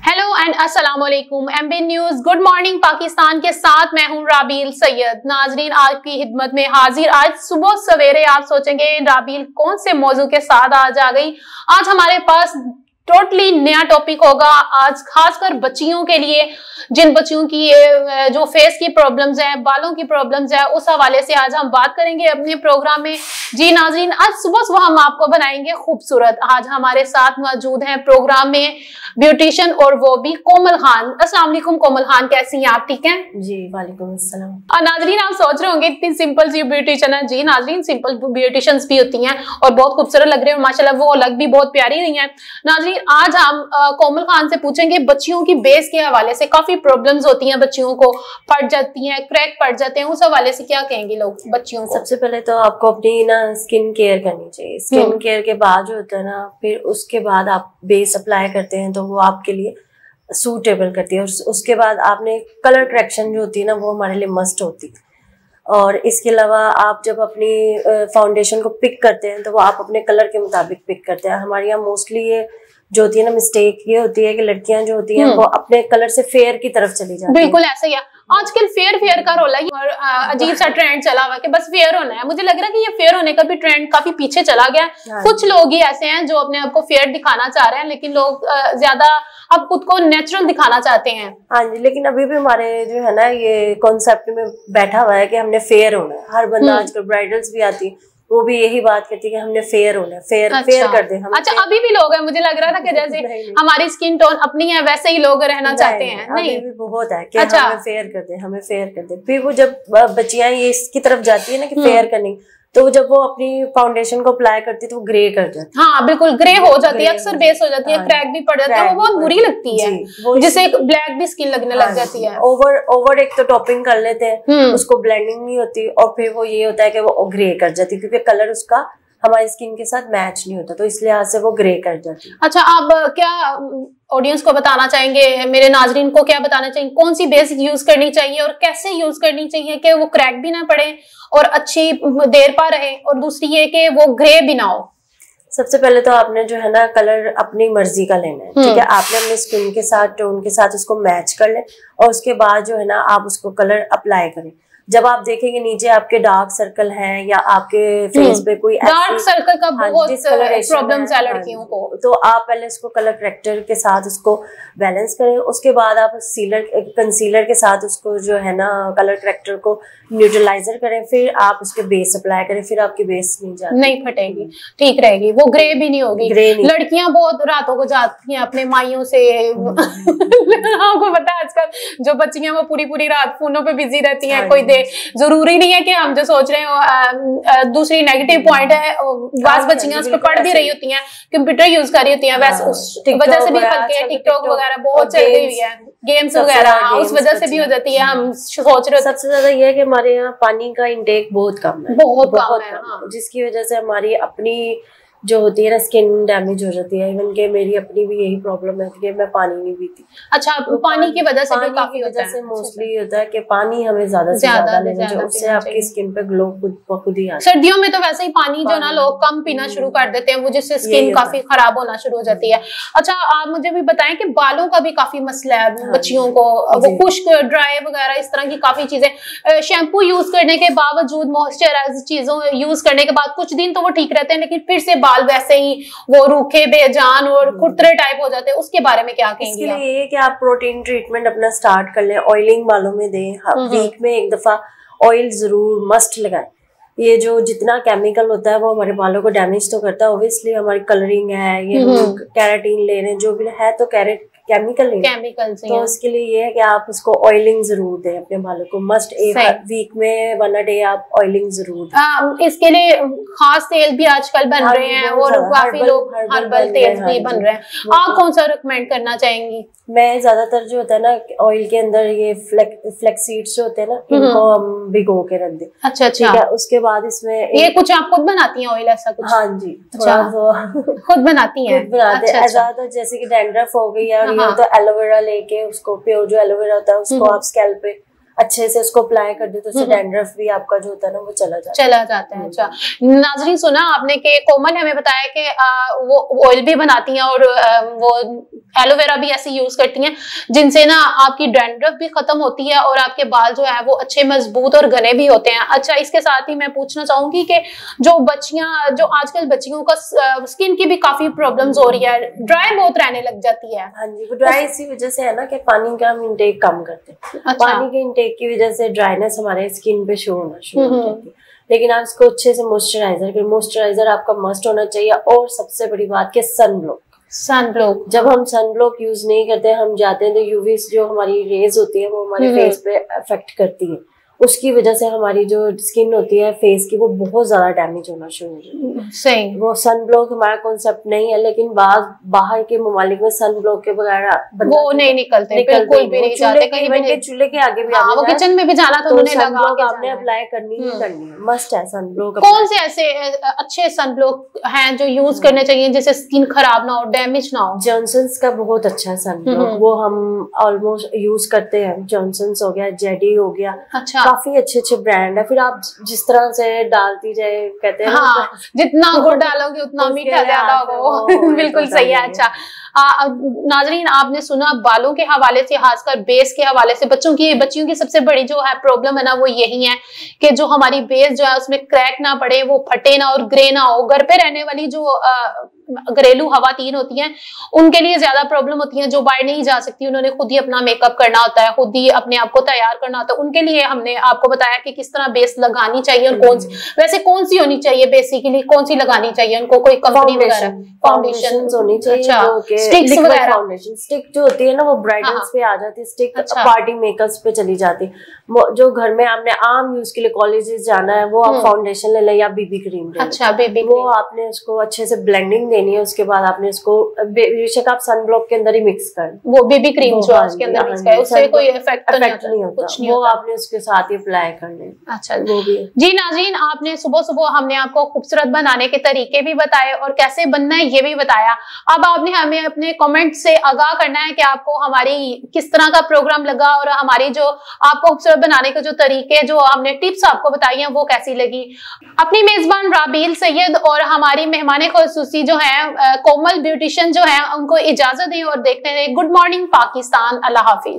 Hello and अस्सलाम वालेकुम। MB news good morning Pakistan के साथ मैं हूं राबील सैयद। नाजरीन, आज की खिदमत में हाजिर। आज सुबह सवेरे आप सोचेंगे राबील कौन से मौजू के साथ आज आ गई। आज हमारे पास टोटली नया टॉपिक होगा। आज खासकर बच्चियों के लिए, जिन बच्चियों की जो फेस की प्रॉब्लम्स है, बालों की प्रॉब्लम्स है, उस हवाले से आज हम बात करेंगे अपने प्रोग्राम में। जी नाजरीन, आज सुबह सुबह हम आपको बनाएंगे खूबसूरत। आज हमारे साथ मौजूद हैं प्रोग्राम में ब्यूटिशियन, और वो भी कोमल खान। अस्सलाम वालेकुम कोमल खान, कैसी हैं आप? ठीक हैं जी, वालेकुम अस्सलाम। नाजरीन, आप सोच रहे होंगे इतनी सिंपल सी ब्यूटिशियन है। जी नाजरीन, सिंपल ब्यूटिशियंस भी होती हैं और बहुत खूबसूरत लग रहे हैं माशाल्लाह, वो अलग भी बहुत प्यारी रही हैं। नाजरीन, आज हम कोमल खान से पूछेंगे बच्चियों की बेस के हवाले से। काफी प्रॉब्लम्स होती हैं बच्चियों को, फट जाती हैं, क्रैक पड़ जाते हैं, उस हवाले से क्या कहेंगे लोग बच्चियों को? सबसे पहले तो आपको अपनी ना स्किन केयर करनी चाहिए। स्किन केयर के बाद जो होता है ना, फिर उसके बाद आप बेस अप्लाई करते हैं तो वो आपके लिए सूटेबल करती है। और उसके बाद आपने कलर करेक्शन जो होती है ना, वो हमारे लिए मस्ट होती है। और इसके अलावा आप जब अपनी फाउंडेशन को पिक करते हैं तो वो आप अपने कलर के मुताबिक पिक करते हैं। हमारे यहाँ मोस्टली ये जो होती है ना, मिस्टेक ये होती है कि लड़कियां जो होती हैं वो अपने कलर से फेयर की तरफ चली जाती हैं। बिल्कुल ऐसा ही है। आजकल फेयर का रोल है और अजीब सा ट्रेंड चला हुआ है कि बस फेयर होना है। मुझे लग रहा है कि ये फेयर होने का भी ट्रेंड काफी पीछे चला गया है। कुछ लोग ही ऐसे हैं जो अपने आप को फेयर दिखाना चाह रहे हैं, लेकिन लोग ज्यादा अब खुद को नेचुरल दिखाना चाहते हैं। हाँ जी, लेकिन अभी भी हमारे जो है ना, ये कॉन्सेप्ट में बैठा हुआ है कि हमने फेयर होना है। हर बंदा, आजकल ब्राइडल्स भी आती है, वो भी यही बात कहती है कि हमने फेयर होना है, फेयर कर दे हम। अच्छा, अभी भी लोग हैं, मुझे लग रहा था कि जैसे हमारी स्किन टोन अपनी है वैसे ही लोग रहना चाहते हैं। नहीं, अभी भी बहुत है कि हमें फेयर कर दे, हमें फेयर कर दे। फिर वो जब बच्चियां ये इसकी तरफ जाती है ना कि फेयर करनी, तो जब वो अपनी फाउंडेशन को अप्लाई करती है तो वो ग्रे कर जाती है। हाँ बिल्कुल, ग्रे हो जाती है, अक्सर बेस हो जाती है, क्रैक भी पड़ जाता है, वो बहुत बुरी लगती है, जिससे ब्लैक भी स्किन लगने लग जाती है। ओवर एक तो टॉपिंग कर लेते हैं, उसको ब्लेंडिंग नहीं होती, और फिर वो ये होता है कि वो ग्रे कर जाती है, क्योंकि कलर उसका हमारी स्किन के साथ मैच नहीं होता, तो इस लिहाज से वो ग्रे कर जाती है। अच्छा, आप क्या ऑडियंस को बताना चाहेंगे, मेरे नाजरीन को क्या बताना चाहिए, कौन सी बेस यूज करनी चाहिए और कैसे यूज करनी चाहिए कि वो क्रैक भी ना पड़े और अच्छी देर पा रहे, और दूसरी ये कि वो ग्रे भी ना हो? सबसे पहले तो आपने जो है ना, कलर अपनी मर्जी का लेना है, ठीक है। आपने अपनी स्किन के साथ, टोन के साथ उसको मैच कर ले, और उसके बाद जो है ना, आप उसको कलर अप्लाई करें। जब आप देखेंगे नीचे आपके डार्क सर्कल हैं या आपके फेस पे कोई डार्क सर्कल का बहुत प्रॉब्लम्स है लड़कियों को, तो आप पहले उसको कलर करेक्टर के साथ उसको बैलेंस करें। उसके बाद आप कंसीलर के साथ उसको जो है ना, कलर करेक्टर को न्यूट्रलाइजर करें, फिर आप उसके बेस अप्लाई करें, फिर आपकी बेस नहीं फटेगी, ठीक रहेगी, वो ग्रे भी नहीं होगी। लड़कियां बहुत रातों को जाती हैं अपने माइयों से आपको पता है आजकल जो बच्चियां वो पूरी रात फोनों पे बिजी रहती हैं। कोई जरूरी नहीं है कि हम जो सोच रहे हो। दूसरी नेगेटिव पॉइंट है, वास बच्चियां उस पर पढ़ भी रही होती हैं, कंप्यूटर यूज कर रही होती हैं, वैसे उस वजह से भी हल्के टिकटॉक वगैरह बहुत चल रही हुई है, गेम्स वगैरह, उस वजह से भी हो जाती है। हम सोच रहे, सबसे ज्यादा ये है कि हमारे यहाँ पानी का इंटेक बहुत कम है, बहुत कम है, जिसकी वजह से हमारी अपनी जो होती है ना, स्किन डैमेज हो जाती है। इवन के मेरी अपनी भी यही प्रॉब्लम है कि मैं पानी नहीं पीती। अच्छा, तो पानी की वजह से भी काफी होता है। मोस्टली होता है कि पानी हमें ज्यादा से ज्यादा लेना चाहिए, उससे आपकी स्किन पे ग्लो खुद ही आता है। सर्दियों में तो वैसे ही पानी जो ना लोग कम पीना शुरू कर देते हैं, वो जिससे स्किन काफी खराब होना शुरू हो जाती है। अच्छा, आप मुझे भी बताएं कि बालों का भी काफी मसला है बच्चियों को, वो खुश्क, ड्राई वगैरह इस तरह की काफी चीजें। शैम्पू यूज करने के बावजूद, मॉइस्चराइज चीजों यूज करने के बाद कुछ दिन तो वो ठीक रहते हैं, लेकिन फिर से बाल वैसे ही वो रूखे, बेजान और खुरदरे टाइप हो जाते हैं। उसके बारे में क्या कहेंगे? इसके लिए ये कि आप प्रोटीन ट्रीटमेंट अपना स्टार्ट कर लें, ऑयलिंग बालों में दें, वीक में एक दफा ऑयल जरूर मस्ट लगाएं। ये जो जितना केमिकल होता है वो हमारे बालों को डैमेज तो करता है, ऑब्वियसली हमारी कलरिंग है, ये हम कैराटीन ले रहे हैं, जो भी है तो केमिकल तो उसके लिए ये है कि आप उसको ऑयलिंग जरूर दें अपने बालों को, मस्ट एक वीक में 1 डे आप ऑयलिंग जरूर दें। इसके लिए खास तेल भी आजकल बन रहे हैं और काफी लोग हर्बल तेल भी बन रहे हैं। आप कौन सा रिकमेंड करना चाहेंगी? मैं ज्यादातर जो होता है ना, ऑयल के अंदर ये फ्लेक्स सीड्स जो होते हैं ना, इनको हम भिगो के रख दें। अच्छा, ठीक है। उसके बाद इसमें ये कुछ आप खुद बनाती हैं ऑयल, ऐसा कुछ? हाँ जी, खुद बनाती हैं? खुद बनाते हैं। ज्यादा जैसे कि डैंड्रफ हो गई है, तो एलोवेरा लेके उसको, प्योर जो एलोवेरा होता है उसको आप स्कैल्प पे अच्छे से उसको अप्लाई कर दे तो उससे डैंड्रफ भी आपका जो होता है ना वो चला जाता है। अच्छा, नाजरीन सुना आपने कि कोमल ने हमें बताया कि वो ऑयल भी बनाती हैं और वो एलोवेरा भी ऐसे यूज करती हैं जिनसे ना आपकी डैंड्रफ भी खत्म होती है और आपके बाल जो है वो अच्छे मजबूत और घने भी होते हैं। अच्छा, इसके साथ ही मैं पूछना चाहूंगी कि जो आजकल बच्चियों का स्किन की भी काफी प्रॉब्लम्स हो रही है, ड्राई बहुत रहने लग जाती है। हाँ जी, वो ड्राई इसी वजह से है ना कि पानी का हम इंटेक कम करते हैं। अच्छा। पानी के इंटेक की वजह से ड्राइनेस हमारे स्किन पे शो होना शुरू हो जाती है। लेकिन आप इसको अच्छे से मॉइस्चराइजर आपका मस्ट होना चाहिए। और सबसे बड़ी बात कि सनब्लॉक जब हम सनब्लॉक यूज नहीं करते, हम जाते हैं तो यूवी जो हमारी रेज होती है वो हमारे फेस पे अफेक्ट करती है। उसकी वजह से हमारी जो स्किन होती है फेस की वो बहुत ज्यादा डैमेज होना शुरू हो जाती है। सही, वो सनब्लॉक हमारा कॉन्सेप्ट नहीं है, लेकिन बाहर के ममालिक में सनब्लॉक के बगैर वो नहीं निकलते बिल्कुल भी नहीं जाते कहीं भी। चूल्हे के आगे भी वो किचन में भी जाना तो उन्होंने लगा के आपने अप्लाई करनी ही करनी है, मस्ट है सनब्लॉक। कौन से ऐसे अच्छे सनब्लॉक हैं जो यूज करने चाहिए जिससे स्किन खराब ना हो, डैमेज ना हो? जॉनसन्स का बहुत अच्छा है सनब्लॉक, वो हम ऑलमोस्ट यूज करते हैं। जॉनसन्स हो गया, जेडी हो गया। अच्छा, काफी अच्छे ब्रांड है। फिर आप जिस तरह से डालती जाए, कहते हैं हाँ, जितना गुड़ डालोगे उतना मीठा ज्यादा होगा। बिल्कुल सही है। अच्छा नाजरीन, आपने सुना बालों के हवाले से, खासकर बेस के हवाले से बच्चियों की सबसे बड़ी जो है प्रॉब्लम है ना वो यही है कि जो हमारी बेस जो है उसमें क्रैक ना पड़े, वो फटे ना और ग्रे ना हो। घर पे रहने वाली जो घरेलू खवातीन होती हैं उनके लिए ज्यादा प्रॉब्लम होती है, जो बाहर नहीं जा सकती, उन्होंने खुद ही अपना मेकअप करना होता है, खुद ही अपने आप को तैयार करना होता है। उनके लिए हमने आपको बताया कि किस तरह बेस लगानी चाहिए और कौन सी होनी चाहिए, बेसिकली कौन सी लगानी चाहिए उनको, कोई कंपनी वगैरह फाउंडेशन होनी चाहिए। स्टिक्स वगैरह, फाउंडेशन स्टिक जो होती है ना वो ब्राइडल्स पे आ जाती है, स्टिक पार्टी मेकअप्स पे चली जाती है। जो घर में आपने आम यूज के लिए कॉलेजेस जाना है वो आप फाउंडेशन ले लें या बीबी क्रीम ले। अच्छा, बीबी वो आपने उसको अच्छे से ब्लेंडिंग देनी है। उसके बाद आपने इसको बेशक आप सनब्लॉक के अंदर ही मिक्स कर, वो बेबी क्रीम जो उसके अंदर मिक्स है उससे कोई इफेक्ट नहीं होता, वो आपने उसके साथ ही अप्लाई करने। अच्छा जी नाज़रीन, आपने सुबह हमने आपको खूबसूरत बनाने के तरीके भी बताए और कैसे बनना है ये भी बताया। अब आपने हमें अपने कमेंट से आगाह करना है कि आपको हमारी किस तरह का प्रोग्राम लगा और हमारी जो आपको खूबसूरत बनाने के जो तरीके, जो हमने टिप्स आपको बताई हैं वो कैसी लगी। अपनी मेजबान राबील सैयद और हमारी मेहमान खुसूसी जो है कोमल ब्यूटिशियन जो है उनको इजाजत दें और देखते हैं गुड मॉर्निंग पाकिस्तान। अल्लाह हाफिज।